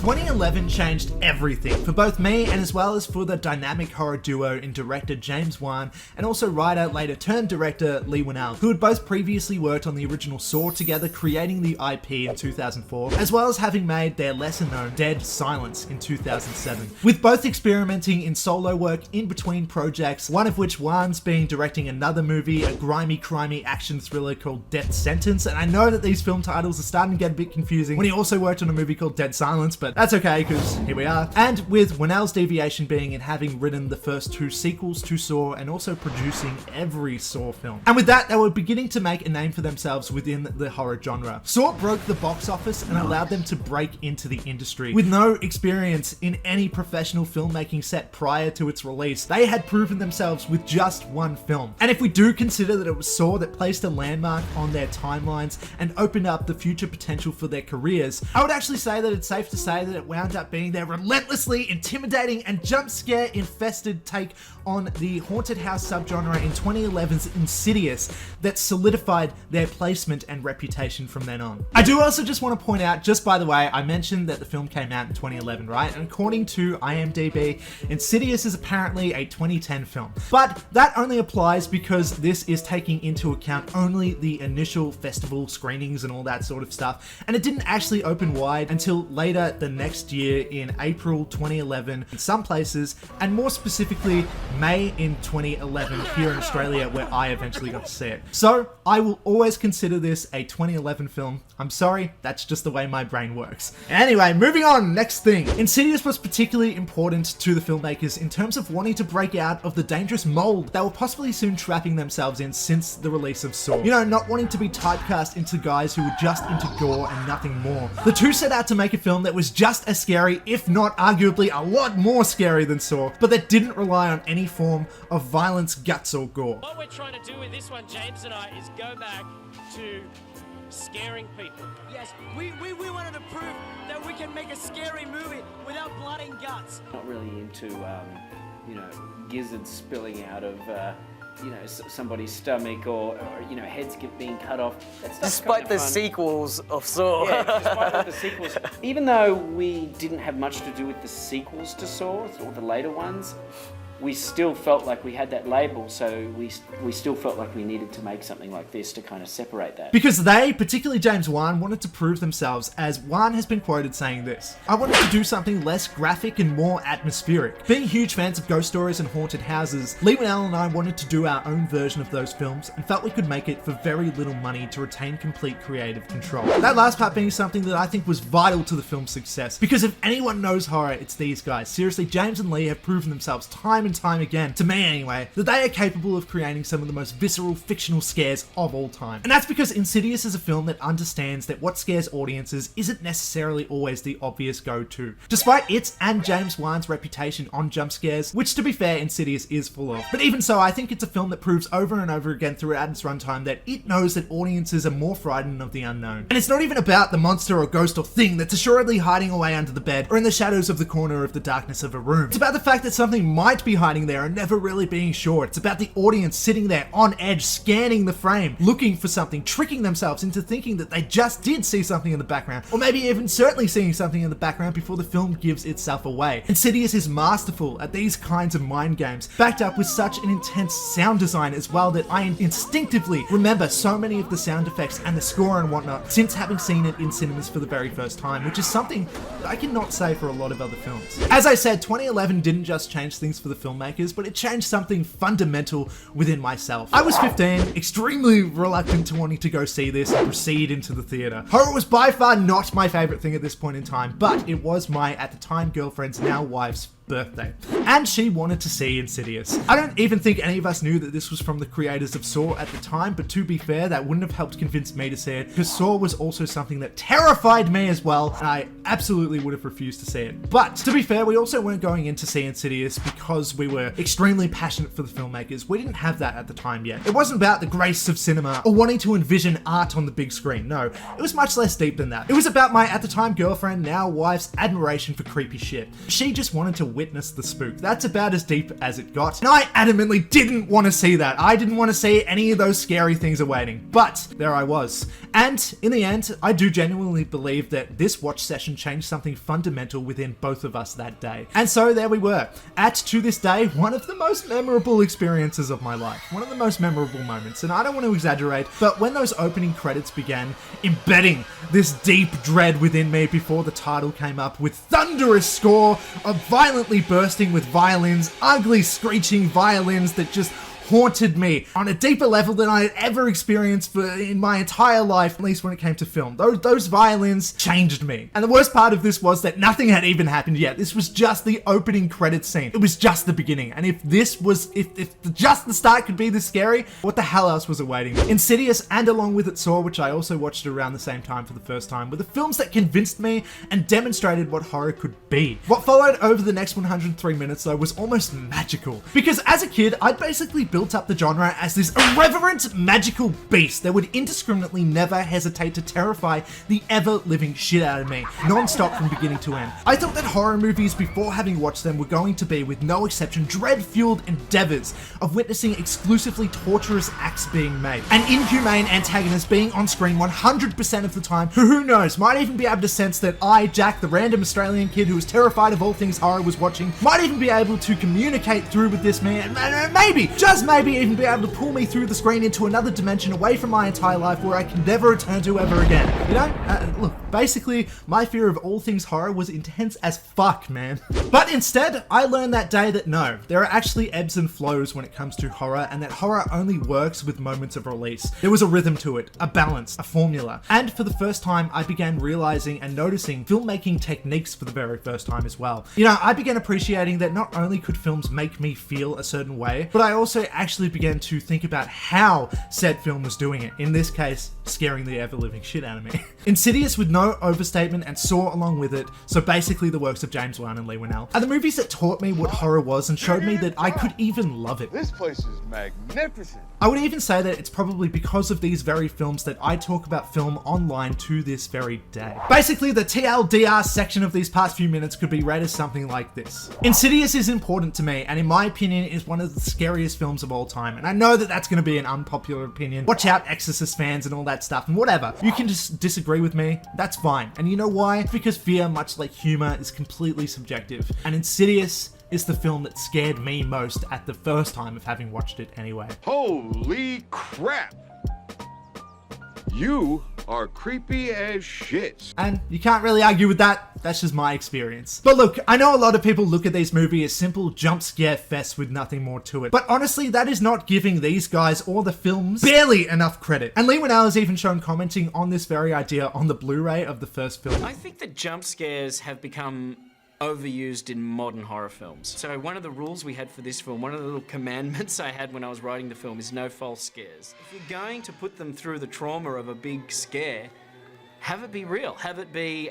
2011 changed everything for both me and as well as for the dynamic horror duo in director James Wan and also writer, later turned director Leigh Whannell, who had both previously worked on the original Saw together, creating the IP in 2004, as well as having made their lesser known Dead Silence in 2007. With both experimenting in solo work in between projects, one of which Wan's been directing another movie, a grimy, crimey action thriller called Death Sentence, and I know that these film titles are starting to get a bit confusing when he also worked on a movie called Dead Silence, but that's okay because here we are. And with Whannell's deviation being in having written the first two sequels to Saw and also producing every Saw film. And with that, they were beginning to make a name for themselves within the horror genre. Saw broke the box office and allowed them to break into the industry. With no experience in any professional filmmaking set prior to its release, they had proven themselves with just one film. And if we do consider that it was Saw that placed a landmark on their timelines and opened up the future potential for their careers, I would actually say that it's safe to say that it wound up being their relentlessly intimidating and jump scare infested take on the haunted house subgenre in 2011's Insidious that solidified their placement and reputation from then on. I do also just want to point out, just by the way, I mentioned that the film came out in 2011, right? And according to IMDb, Insidious is apparently a 2010 film. But that only applies because this is taking into account only the initial festival screenings and all that sort of stuff. And it didn't actually open wide until later the next year in April 2011 in some places, and more specifically May in 2011 here in Australia, where I eventually got to see it. So I will always consider this a 2011 film. I'm sorry, that's just the way my brain works. Anyway, moving on, next thing. Insidious was particularly important to the filmmakers in terms of wanting to break out of the dangerous mold they were possibly soon trapping themselves in since the release of Saw. You know, not wanting to be typecast into guys who were just into gore and nothing more. The two set out to make a film that was just as scary, if not arguably a lot more scary than Saw, but that didn't rely on any form of violence, guts, or gore. What we're trying to do with this one, James and I, is go back to scaring people. Yes, we wanted to prove that we can make a scary movie without blood and guts. Not really into, you know, gizzards spilling out of, you know, somebody's stomach or you know, heads being cut off. Despite the sequels of Saw. Yeah, despite all the sequels. Even though we didn't have much to do with the sequels to Saw, or the later ones, we still felt like we had that label, so we still felt like we needed to make something like this to kind of separate that. Because they, particularly James Wan, wanted to prove themselves, as Wan has been quoted saying this: "I wanted to do something less graphic and more atmospheric. Being huge fans of ghost stories and haunted houses, Leigh Whannell and I wanted to do our own version of those films and felt we could make it for very little money to retain complete creative control." That last part being something that I think was vital to the film's success, because if anyone knows horror, it's these guys. Seriously, James and Leigh have proven themselves time and time again, to me anyway, that they are capable of creating some of the most visceral fictional scares of all time. And that's because Insidious is a film that understands that what scares audiences isn't necessarily always the obvious go-to. Despite its and James Wan's reputation on jump scares, which to be fair, Insidious is full of. But even so, I think it's a film that proves over and over again throughout its runtime that it knows that audiences are more frightened of the unknown. And it's not even about the monster or ghost or thing that's assuredly hiding away under the bed or in the shadows of the corner of the darkness of a room. It's about the fact that something might be hiding there and never really being sure. It's about the audience sitting there on edge, scanning the frame, looking for something, tricking themselves into thinking that they just did see something in the background, or maybe even certainly seeing something in the background before the film gives itself away. Insidious is masterful at these kinds of mind games, backed up with such an intense sound design as well that I instinctively remember so many of the sound effects and the score and whatnot since having seen it in cinemas for the very first time, which is something that I cannot say for a lot of other films. As I said, 2011 didn't just change things for the filmmakers, but it changed something fundamental within myself. I was 15, extremely reluctant to wanting to go see this and proceed into the theatre. Horror was by far not my favourite thing at this point in time, but it was my, at the time, girlfriend's, now wife's, birthday, and she wanted to see Insidious. I don't even think any of us knew that this was from the creators of Saw at the time, but to be fair, that wouldn't have helped convince me to see it, because Saw was also something that terrified me as well, and I absolutely would have refused to see it. But to be fair, we also weren't going in to see Insidious because we were extremely passionate for the filmmakers. We didn't have that at the time yet. It wasn't about the grace of cinema or wanting to envision art on the big screen. No, it was much less deep than that. It was about my, at the time, girlfriend, now wife's, admiration for creepy shit. She just wanted to witness the spook. That's about as deep as it got. And I adamantly didn't want to see that. I didn't want to see any of those scary things awaiting. But there I was. And in the end, I do genuinely believe that this watch session changed something fundamental within both of us that day. And so there we were, at, to this day, one of the most memorable experiences of my life. One of the most memorable moments. And I don't want to exaggerate, but when those opening credits began, embedding this deep dread within me before the title came up, with thunderous score of violently bursting with violins, ugly screeching violins that just haunted me on a deeper level than I had ever experienced in my entire life, at least when it came to film. Those violins changed me. And the worst part of this was that nothing had even happened yet. This was just the opening credits scene. It was just the beginning. And if just the start could be this scary, what the hell else was awaiting me? Insidious, and along with it Saw, which I also watched around the same time for the first time, were the films that convinced me and demonstrated what horror could be. What followed over the next 103 minutes though was almost magical. Because as a kid, I'd basically built up the genre as this irreverent, magical beast that would indiscriminately never hesitate to terrify the ever-living shit out of me, non-stop from beginning to end. I thought that horror movies, before having watched them, were going to be, with no exception, dread-fueled endeavors of witnessing exclusively torturous acts being made. An inhumane antagonist being on screen 100% of the time, who knows, might even be able to sense that I, Jack, the random Australian kid who was terrified of all things horror, was watching, might even be able to communicate through with this man, and maybe, just maybe even be able to pull me through the screen into another dimension away from my entire life where I can never return to ever again. You know? Look, basically, my fear of all things horror was intense as fuck, man. But instead, I learned that day that no, there are actually ebbs and flows when it comes to horror, and that horror only works with moments of release. There was a rhythm to it, a balance, a formula. And for the first time, I began realizing and noticing filmmaking techniques for the very first time as well. You know, I began appreciating that not only could films make me feel a certain way, but I also actually began to think about how said film was doing it. In this case, scaring the ever-living shit out of me. Insidious, with no overstatement, and Saw along with it, so basically the works of James Wan and Leigh Whannell, are the movies that taught me what horror was and showed me that I could even love it. This place is magnificent. I would even say that it's probably because of these very films that I talk about film online to this very day. Basically, the TLDR section of these past few minutes could be read as something like this. Insidious is important to me, and in my opinion is one of the scariest films of all time, and I know that that's going to be an unpopular opinion. Watch out, Exorcist fans and all that stuff, and whatever. You can just disagree with me, that's fine. And you know why? It's because fear, much like humor, is completely subjective, and Insidious is the film that scared me most at the first time of having watched it anyway. Holy crap! You are creepy as shit. And you can't really argue with that. That's just my experience. But look, I know a lot of people look at these movies as simple jump scare fests with nothing more to it. But honestly, that is not giving these guys or the films barely enough credit. And Leigh Whannell has even shown commenting on this very idea on the Blu-ray of the first film. I think that jump scares have become overused in modern horror films. So one of the rules we had for this film, one of the little commandments I had when I was writing the film, is no false scares. If you're going to put them through the trauma of a big scare, have it be real. Have it be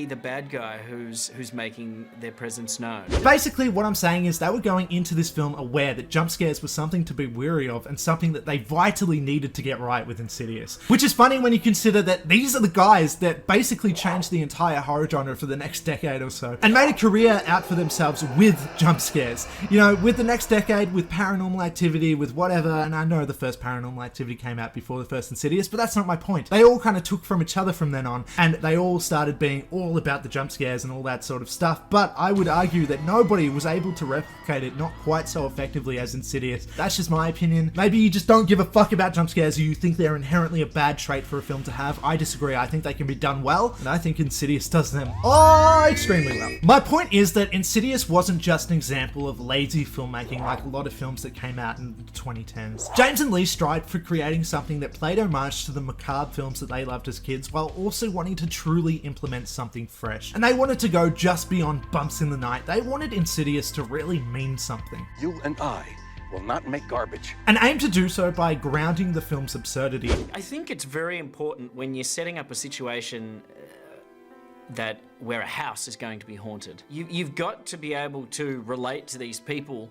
the bad guy who's making their presence known. Basically, what I'm saying is they were going into this film aware that jump scares were something to be wary of and something that they vitally needed to get right with Insidious. Which is funny when you consider that these are the guys that basically changed the entire horror genre for the next decade or so and made a career out for themselves with jump scares. You know, with the next decade, with Paranormal Activity, with whatever, and I know the first Paranormal Activity came out before the first Insidious, but that's not my point. They all kind of took from each other from then on, and they all started being all about the jump scares and all that sort of stuff, but I would argue that nobody was able to replicate it not quite so effectively as Insidious. That's just my opinion. Maybe you just don't give a fuck about jump scares, or you think they're inherently a bad trait for a film to have. I disagree. I think they can be done well, and I think Insidious does them extremely well. My point is that Insidious wasn't just an example of lazy filmmaking like a lot of films that came out in the 2010s. James and Leigh strived for creating something that played homage to the macabre films that they loved as kids, while also wanting to truly implement something fresh. And they wanted to go just beyond bumps in the night. They wanted Insidious to really mean something. You and I will not make garbage. And aim to do so by grounding the film's absurdity. I think it's very important when you're setting up a situation where a house is going to be haunted. You've got to be able to relate to these people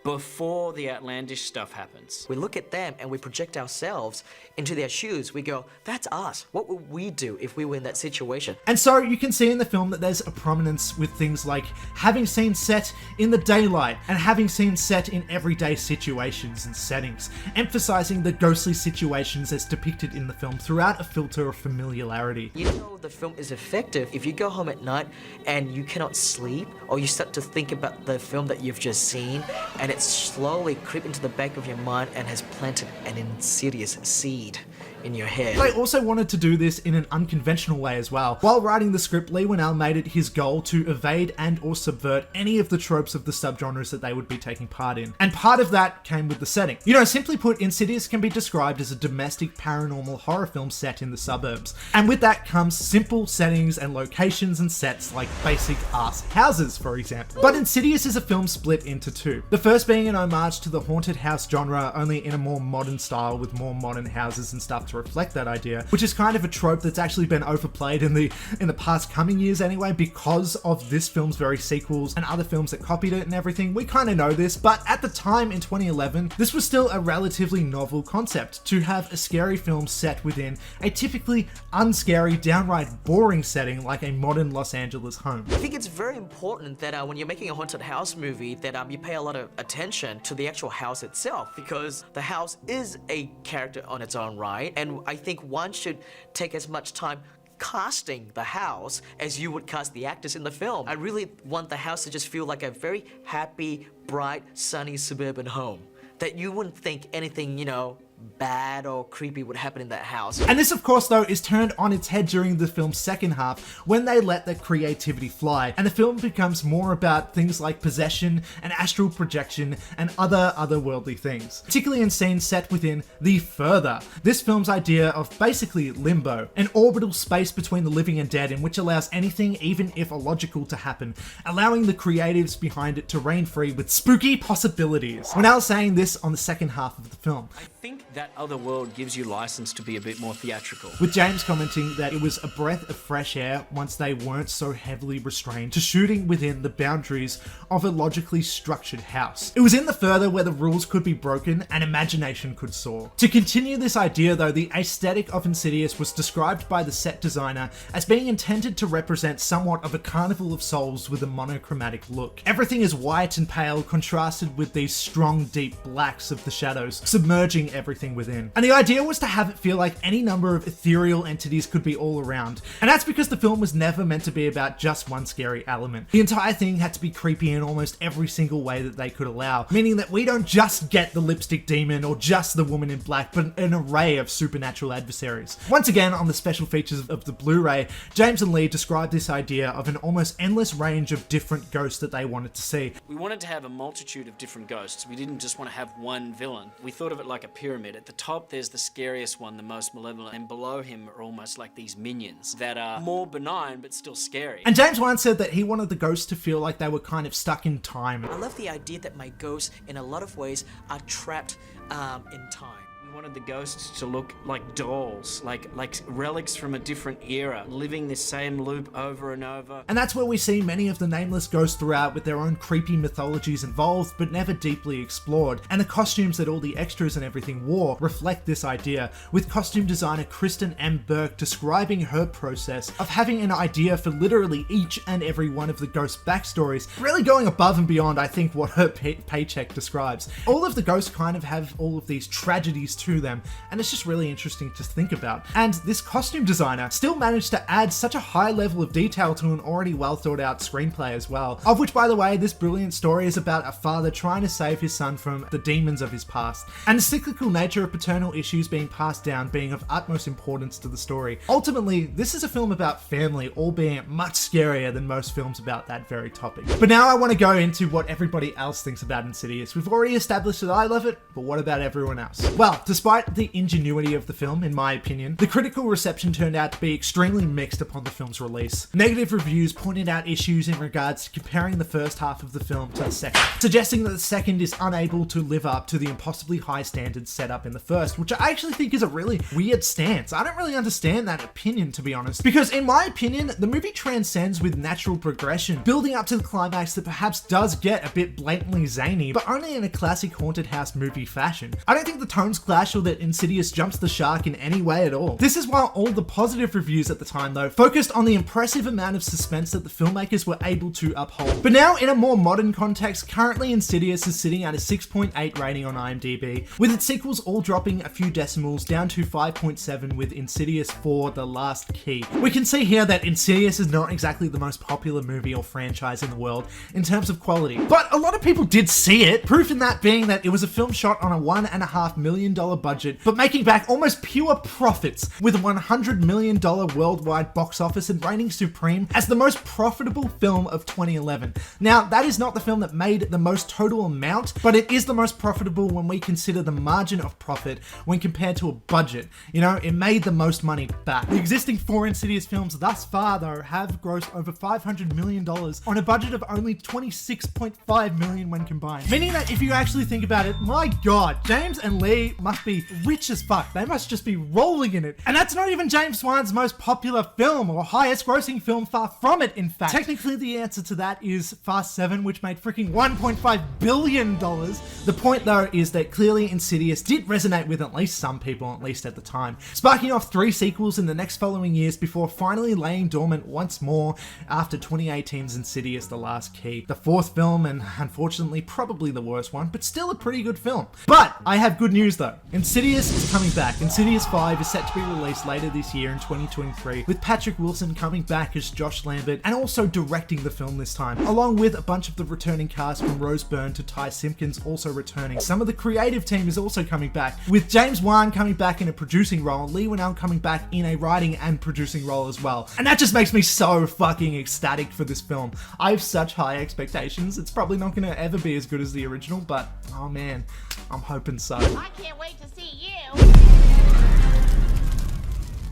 before the outlandish stuff happens. We look at them and we project ourselves into their shoes. We go, that's us. What would we do if we were in that situation? And so you can see in the film that there's a prominence with things like having scenes set in the daylight and having scenes set in everyday situations and settings, emphasizing the ghostly situations as depicted in the film throughout a filter of familiarity. You know the film is effective if you go home at night and you cannot sleep, or you start to think about the film that you've just seen, and it slowly creeps into the back of your mind and has planted an insidious seed in your head. They also wanted to do this in an unconventional way as well. While writing the script, Leigh Whannell made it his goal to evade and or subvert any of the tropes of the subgenres that they would be taking part in. And part of that came with the setting. You know, simply put, Insidious can be described as a domestic paranormal horror film set in the suburbs. And with that comes simple settings and locations and sets like basic ass houses, for example. But Insidious is a film split into two. The first being an homage to the haunted house genre, only in a more modern style with more modern houses and stuff to reflect that idea, which is kind of a trope that's actually been overplayed in the past coming years anyway, because of this film's very sequels and other films that copied it and everything. We kind of know this, but at the time in 2011, this was still a relatively novel concept to have a scary film set within a typically unscary, downright boring setting like a modern Los Angeles home. I think it's very important that when you're making a haunted house movie, that you pay a lot of attention to the actual house itself, because the house is a character on its own right, and I think one should take as much time casting the house as you would cast the actors in the film. I really want the house to just feel like a very happy, bright, sunny suburban home, that you wouldn't think anything, you know, bad or creepy would happen in that house. And this, of course, though, is turned on its head during the film's second half when they let their creativity fly, and the film becomes more about things like possession and astral projection and other otherworldly things, particularly in scenes set within the Further. This film's idea of basically limbo, an orbital space between the living and dead in which allows anything, even if illogical, to happen, allowing the creatives behind it to reign free with spooky possibilities. We're now saying this on the second half of the film, I think that other world gives you license to be a bit more theatrical. with James commenting that it was a breath of fresh air once they weren't so heavily restrained to shooting within the boundaries of a logically structured house. It was in the Further where the rules could be broken and imagination could soar. To continue this idea though, the aesthetic of Insidious was described by the set designer as being intended to represent somewhat of a carnival of souls with a monochromatic look. Everything is white and pale, contrasted with these strong deep blacks of the shadows, submerging everything within. And the idea was to have it feel like any number of ethereal entities could be all around. And that's because the film was never meant to be about just one scary element. The entire thing had to be creepy in almost every single way that they could allow, meaning that we don't just get the lipstick demon or just the woman in black, but an array of supernatural adversaries. Once again, on the special features of the Blu-ray, James and Leigh described this idea of an almost endless range of different ghosts that they wanted to see. We wanted to have a multitude of different ghosts. We didn't just want to have one villain. We thought of it like a pyramid. At the top, there's the scariest one, the most malevolent, and below him are almost like these minions that are more benign but still scary. And James Wan said that he wanted the ghosts to feel like they were kind of stuck in time. I love the idea that my ghosts, in a lot of ways, are trapped in time. We wanted the ghosts to look like dolls, like relics from a different era, living this same loop over and over. And that's where we see many of the nameless ghosts throughout, with their own creepy mythologies involved but never deeply explored. And the costumes that all the extras and everything wore reflect this idea, with costume designer Kristen M. Burke describing her process of having an idea for literally each and every one of the ghost backstories, really going above and beyond, I think, what her paycheck describes. All of the ghosts kind of have all of these tragedies to them, and it's just really interesting to think about. And this costume designer still managed to add such a high level of detail to an already well thought out screenplay as well, of which, by the way, this brilliant story is about a father trying to save his son from the demons of his past, and the cyclical nature of paternal issues being passed down being of utmost importance to the story. Ultimately, this is a film about family, albeit much scarier than most films about that very topic. But now I want to go into what everybody else thinks about Insidious. We've already established that I love it, but what about everyone else? Well, despite the ingenuity of the film, in my opinion, the critical reception turned out to be extremely mixed upon the film's release. Negative reviews pointed out issues in regards to comparing the first half of the film to the second, suggesting that the second is unable to live up to the impossibly high standards set up in the first, which I actually think is a really weird stance. I don't really understand that opinion, to be honest, because in my opinion, the movie transcends with natural progression, building up to the climax that perhaps does get a bit blatantly zany, but only in a classic haunted house movie fashion. I don't think the tones clash or that Insidious jumps the shark in any way at all. This is while all the positive reviews at the time, though, focused on the impressive amount of suspense that the filmmakers were able to uphold. But now, in a more modern context, currently Insidious is sitting at a 6.8 rating on IMDb, with its sequels all dropping a few decimals down to 5.7 with Insidious 4: The Last Key. We can see here that Insidious is not exactly the most popular movie or franchise in the world in terms of quality, but a lot of people did see it, proof in that being that it was a film shot on a $1.5 million budget, but making back almost pure profits with a $100 million worldwide box office and reigning supreme as the most profitable film of 2011. Now, that is not the film that made the most total amount, but it is the most profitable when we consider the margin of profit when compared to a budget. You know, it made the most money back. The existing 4 Insidious films thus far, though, have grossed over $500 million on a budget of only $26.5 million when combined. Meaning that if you actually think about it, my god, James and Leigh must be rich as fuck. They must just be rolling in it. And that's not even James Wan's most popular film or highest grossing film, far from it, in fact. Technically, the answer to that is Fast 7, which made freaking $1.5 billion. The point, though, is that clearly Insidious did resonate with at least some people, at least at the time, sparking off 3 sequels in the next following years before finally laying dormant once more after 2018's Insidious: The Last Key. The 4th film, and unfortunately probably the worst one, but still a pretty good film. But I have good news though. Insidious is coming back. Insidious 5 is set to be released later this year in 2023, with Patrick Wilson coming back as Josh Lambert and also directing the film this time, along with a bunch of the returning cast from Byrne to SImpkins also returning. Some of the creative team is also coming back, with James Wan coming back in a producing role, Leigh Whannell coming back in a writing and producing role as well. And that just makes me so fucking ecstatic for this film. I have such high expectations. It's probably not going to ever be as good as the original, but oh man, I'm hoping so. I can't wait to see you.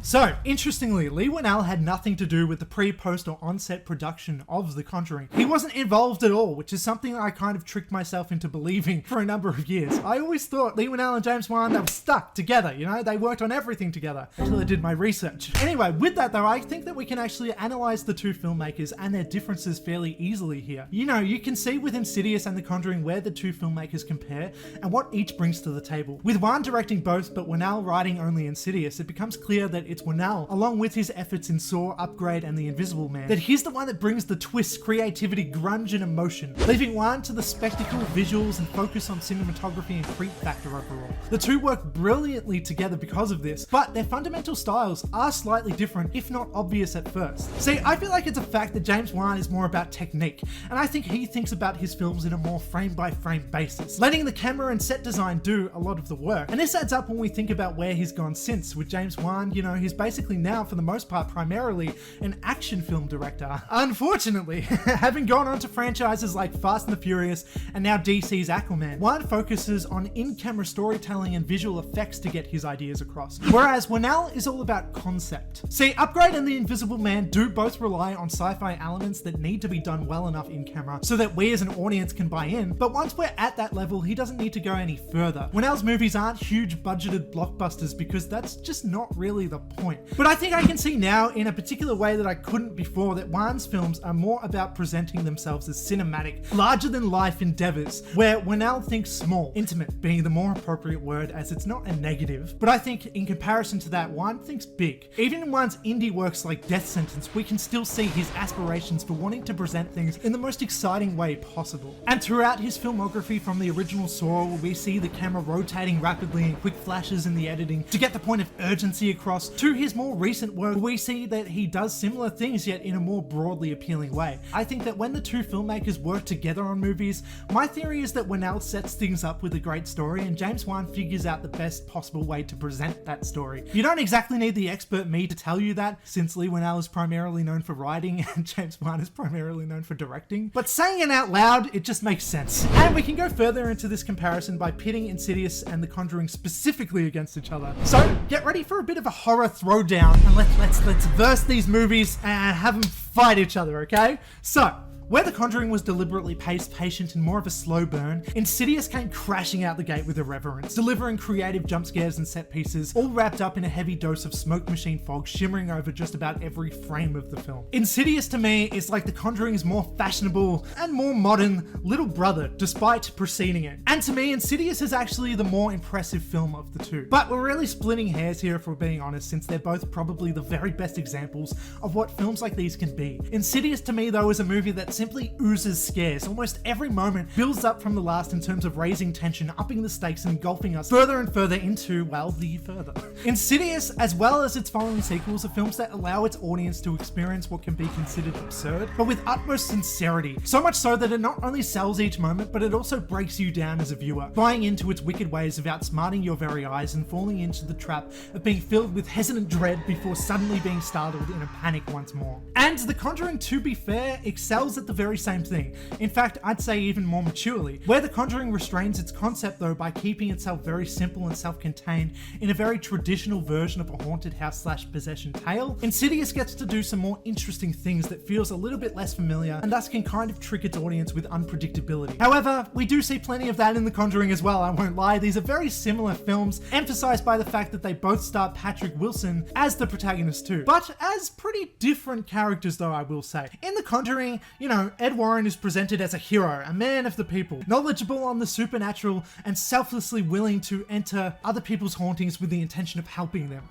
So, interestingly, Leigh Whannell had nothing to do with the pre, post, or on-set production of The Conjuring. He wasn't involved at all, which is something I kind of tricked myself into believing for a number of years. I always thought Leigh Whannell and James Wan, they were stuck together, you know? They worked on everything together, until I did my research. Anyway, with that though, I think that we can actually analyze the two filmmakers and their differences fairly easily here. You know, you can see with Insidious and The Conjuring where the two filmmakers compare, and what each brings to the table. With Wan directing both, but Whannell writing only Insidious, it becomes clear that it's Whannell, along with his efforts in Saw, Upgrade, and The Invisible Man, that he's the one that brings the twist, creativity, grunge, and emotion, leaving Wan to the spectacle, visuals, and focus on cinematography and creep factor overall. The two work brilliantly together because of this, but their fundamental styles are slightly different, if not obvious at first. See, I feel like it's a fact that James Wan is more about technique, and I think he thinks about his films in a more frame-by-frame basis, letting the camera and set design do a lot of the work. And this adds up when we think about where he's gone since. With James Wan, you know, he's basically now, for the most part, primarily an action film director. Unfortunately, having gone on to franchises like Fast and the Furious and now DC's Aquaman, Wan focuses on in-camera storytelling and visual effects to get his ideas across, whereas Whannell is all about concept. See, Upgrade and The Invisible Man do both rely on sci-fi elements that need to be done well enough in camera so that we as an audience can buy in, but once we're at that level, he doesn't need to go any further. Whannell's movies aren't huge budgeted blockbusters because that's just not really the point. But I think I can see now, in a particular way that I couldn't before, that Wan's films are more about presenting themselves as cinematic, larger-than-life endeavors, where Whannell thinks small, intimate being the more appropriate word, as it's not a negative. But I think, in comparison to that, Wan thinks big. Even in Wan's indie works like Death Sentence, we can still see his aspirations for wanting to present things in the most exciting way possible. And throughout his filmography, from the original Saw, we see the camera rotating rapidly in quick flashes in the editing to get the point of urgency across, to his more recent work, we see that he does similar things yet in a more broadly appealing way. I think that when the two filmmakers work together on movies, my theory is that Whannell sets things up with a great story and James Wan figures out the best possible way to present that story. You don't exactly need the expert me to tell you that, since Leigh Whannell is primarily known for writing and James Wan is primarily known for directing, but saying it out loud, it just makes sense. And we can go further into this comparison by pitting Insidious and The Conjuring specifically against each other. So get ready for a bit of a horror throwdown and let's verse these movies and have them fight each other, okay? So, where The Conjuring was deliberately paced, patient, and more of a slow burn, Insidious came crashing out the gate with irreverence, delivering creative jump scares and set pieces, all wrapped up in a heavy dose of smoke machine fog shimmering over just about every frame of the film. Insidious to me is like The Conjuring's more fashionable and more modern little brother, despite preceding it. And to me, Insidious is actually the more impressive film of the two. But we're really splitting hairs here if we're being honest, since they're both probably the very best examples of what films like these can be. Insidious to me though is a movie that simply oozes scares. Almost every moment builds up from the last in terms of raising tension, upping the stakes, and engulfing us further and further into, well, the further. Insidious, as well as its following sequels, are films that allow its audience to experience what can be considered absurd, but with utmost sincerity. So much so that it not only sells each moment, but it also breaks you down as a viewer, buying into its wicked ways of outsmarting your very eyes and falling into the trap of being filled with hesitant dread before suddenly being startled in a panic once more. And The Conjuring, to be fair, excels at the very same thing. In fact, I'd say even more maturely, where The Conjuring restrains its concept though by keeping itself very simple and self-contained in a very traditional version of a haunted house / possession tale, Insidious gets to do some more interesting things that feels a little bit less familiar and thus can kind of trick its audience with unpredictability. However, we do see plenty of that in The Conjuring as well, I won't lie. These are very similar films, emphasized by the fact that they both star Patrick Wilson as the protagonist too, but as pretty different characters though, I will say. In The Conjuring, you know, Ed Warren is presented as a hero, a man of the people, knowledgeable on the supernatural and selflessly willing to enter other people's hauntings with the intention of helping them.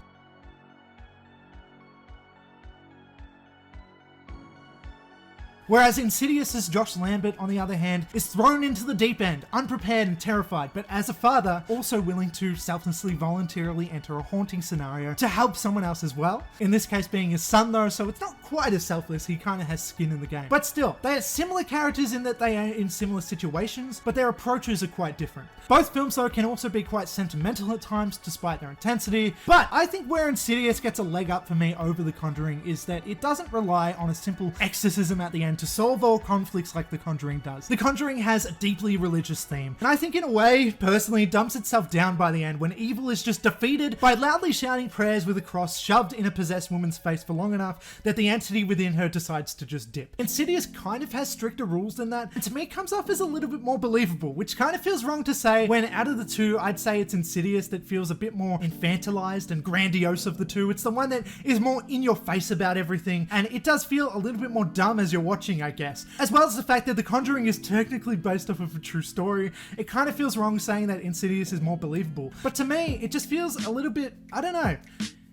Whereas Insidious's Josh Lambert, on the other hand, is thrown into the deep end, unprepared and terrified, but as a father, also willing to selflessly, voluntarily enter a haunting scenario to help someone else as well. In this case being his son though, so it's not quite as selfless, he kind of has skin in the game. But still, they are similar characters in that they are in similar situations, but their approaches are quite different. Both films though can also be quite sentimental at times, despite their intensity, but I think where Insidious gets a leg up for me over The Conjuring is that it doesn't rely on a simple exorcism at the end to solve all conflicts like The Conjuring does. The Conjuring has a deeply religious theme, and I think in a way, personally, dumps itself down by the end when evil is just defeated by loudly shouting prayers with a cross shoved in a possessed woman's face for long enough that the entity within her decides to just dip. Insidious kind of has stricter rules than that, and to me comes off as a little bit more believable, which kind of feels wrong to say when out of the two, I'd say it's Insidious that feels a bit more infantilized and grandiose of the two. It's the one that is more in your face about everything, and it does feel a little bit more dumb as you're watching, I guess. As well as the fact that The Conjuring is technically based off of a true story, it kind of feels wrong saying that Insidious is more believable. But to me, it just feels a little bit, I don't know,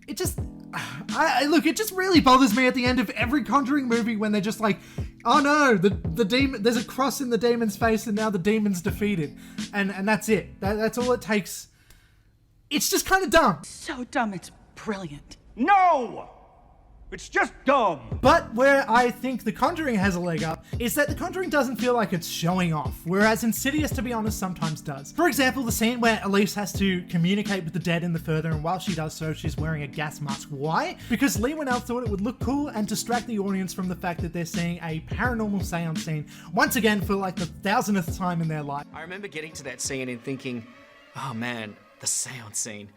it just, look, it just really bothers me at the end of every Conjuring movie when they're just like, oh no, the demon, there's a cross in the demon's face and now the demon's defeated. And that's it. That's all it takes. It's just kind of dumb. So dumb, it's brilliant. No! It's just dumb. But where I think The Conjuring has a leg up is that The Conjuring doesn't feel like it's showing off, whereas Insidious, to be honest, sometimes does. For example, the scene where Elise has to communicate with the dead in the further, and while she does so, she's wearing a gas mask. Why? Because Leigh Whannell thought it would look cool and distract the audience from the fact that they're seeing a paranormal seance scene once again for like the 1000th time in their life. I remember getting to that scene and thinking, oh man, the seance scene.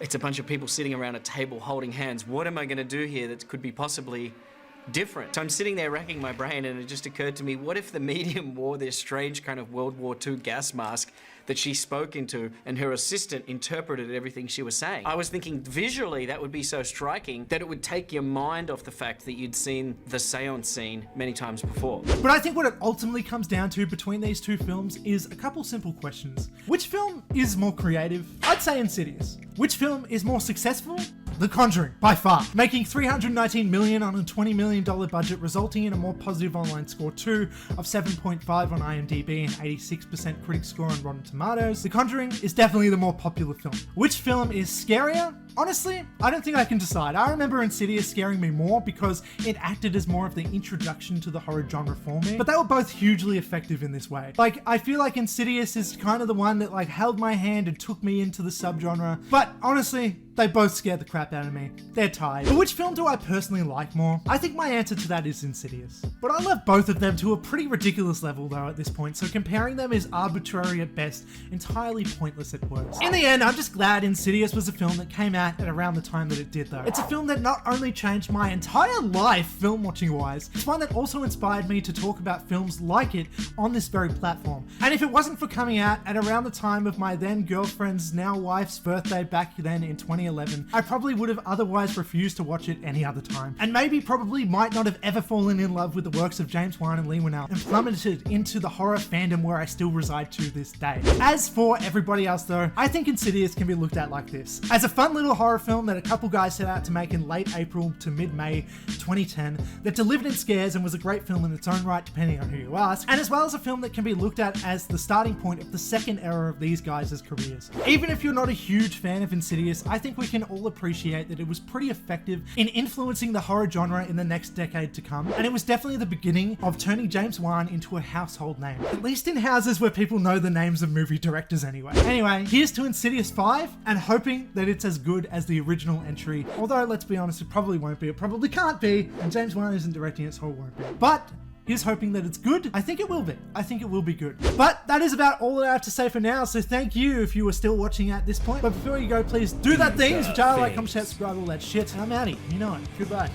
It's a bunch of people sitting around a table holding hands. What am I going to do here that could be possibly different? So I'm sitting there racking my brain, and it just occurred to me, what if the medium wore this strange kind of World War II gas mask that she spoke into, and her assistant interpreted everything she was saying? I was thinking visually that would be so striking that it would take your mind off the fact that you'd seen the seance scene many times before. But I think what it ultimately comes down to between these two films is a couple simple questions. Which film is more creative? I'd say Insidious. Which film is more successful? The Conjuring, by far, making $319 million on a $20 million budget, resulting in a more positive online score too of 7.5 on IMDb and 86% critic score on Rotten Tomatoes. The Conjuring is definitely the more popular film. Which film is scarier? Honestly, I don't think I can decide. I remember Insidious scaring me more because it acted as more of the introduction to the horror genre for me, but they were both hugely effective in this way. Like, I feel like Insidious is kind of the one that like held my hand and took me into the subgenre, but honestly, they both scared the crap out of me. They're tied. But which film do I personally like more? I think my answer to that is Insidious. But I love both of them to a pretty ridiculous level though at this point, so comparing them is arbitrary at best, entirely pointless at worst. In the end, I'm just glad Insidious was a film that came out at around the time that it did though. It's a film that not only changed my entire life film watching wise, it's one that also inspired me to talk about films like it on this very platform. And if it wasn't for coming out at around the time of my then girlfriend's now wife's birthday back then in 2011, I probably would have otherwise refused to watch it any other time, and maybe probably might not have ever fallen in love with the works of James Wan and Leigh Whannell and plummeted into the horror fandom where I still reside to this day. As for everybody else though, I think Insidious can be looked at like this: as a fun little horror film that a couple guys set out to make in late April to mid-May 2010 that delivered in scares and was a great film in its own right depending on who you ask, and as well as a film that can be looked at as the starting point of the second era of these guys' careers. Even if you're not a huge fan of Insidious, I think we can all appreciate that it was pretty effective in influencing the horror genre in the next decade to come, and it was definitely the beginning of turning James Wan into a household name, at least in houses where people know the names of movie directors anyway. Anyway, here's to Insidious 5, and hoping that it's as good as the original entry, although let's be honest, it probably won't be, it probably can't be, and James Wan isn't directing it, so it won't be. But here's hoping that it's good. I think it will be. I think it will be good. But that is about all that I have to say for now, so thank you if you were still watching at this point. But before you go, please do that thing, which I like, comment, share, subscribe, all that shit. And I'm outie. You know it. Goodbye.